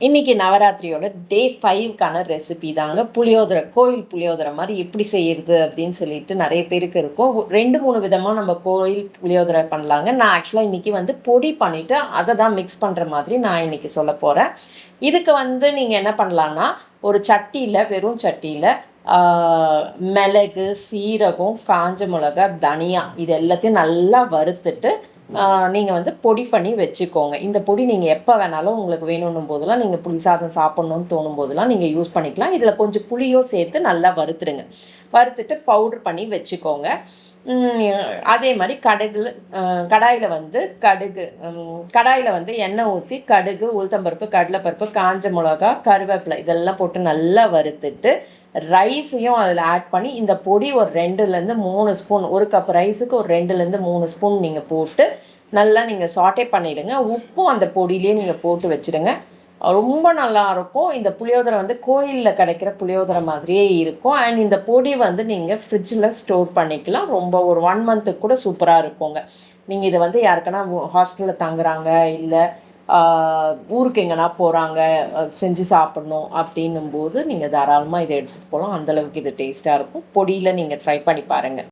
இன்னைக்கு நவராத்திரியோட டே 5க்கான ரெசிபி தாங்க. புளியோதரை, கோயில் புளியோதரை மாரி எப்படி செய்யறது அப்படின்னு சொல்லிட்டு நெறைய பேருக்கு இருக்கும். 2, 3 விதமா நம்ம கோயில் புளியோதரை பண்ணலாங்க. நான் ஆக்சுவலா இன்னைக்கு வந்து பொடி பண்ணிட்டு, அத தான் மிக்ஸ் பண்ற மாதிரி நான் இன்னைக்கு சொல்லப் போறேன். இதுக்கு வந்து நீங்க என்ன பண்ணலான்னா, ஒரு சட்டியில வெறும் சட்டியில ஆ மிளகு, சீரகம், காஞ்ச மிளகா, தனியா இது எல்லாத்தையும் நல்லா வறுத்துட்டு நீங்கள் வந்து பொடி பண்ணி வச்சுக்கோங்க. இந்த பொடி நீங்கள் எப்போ வேணாலும் உங்களுக்கு வேணும்னும் போதெல்லாம் நீங்கள் புளி சாதம் சாப்பிட்ணுன்னு தோணும் போதெல்லாம் நீங்கள் யூஸ் பண்ணிக்கலாம். இதில் கொஞ்சம் புளியும் சேர்த்து நல்லா வறுத்துடுங்க. வறுத்துட்டு பவுட்ரு பண்ணி வச்சுக்கோங்க. அதே மாதிரி கடாயில் வந்து கடாயில் வந்து எண்ணெய் ஊற்றி கடுகு, உளுத்தம்பருப்பு, கடலைப்பருப்பு, காஞ்ச மிளகா, கருவேப்பிலை இதெல்லாம் போட்டு நல்லா வறுத்துட்டு ரைஸையும் அதில் ஆட் பண்ணி இந்த பொடி ஒரு 2லேருந்து 3 ஸ்பூன், ஒரு கப் ரைஸுக்கு ஒரு 2லேருந்து 3 ஸ்பூன் நீங்கள் போட்டு நல்லா நீங்கள் சாட்டே பண்ணிவிடுங்க. உப்பும் அந்த பொடியிலே நீங்கள் போட்டு வச்சுடுங்க. ரொம்ப நல்லாயிருக்கும். இந்த புளியோதரை வந்து கோயிலில் கிடைக்கிற புளியோதரை மாதிரியே இருக்கும். அண்ட் இந்த பொடி வந்து நீங்கள் ஃப்ரிட்ஜில் ஸ்டோர் பண்ணிக்கலாம். ரொம்ப ஒரு 1 மந்த்துக்கு கூட சூப்பராக இருக்குங்க. நீங்கள் இதை வந்து யாருக்குன்னா ஹாஸ்டலில் தங்குறாங்க, இல்லை ஊருக்கு எங்கன்னா போகிறாங்க, செஞ்சு சாப்பிட்ணும் அப்படின்னும்போது நீங்கள் தாராளமாக இதை எடுத்துகிட்டு போகலாம். அந்தளவுக்கு இது டேஸ்ட்டாக இருக்கும். பொடியில் நீங்கள் ட்ரை பண்ணி பாருங்கள்.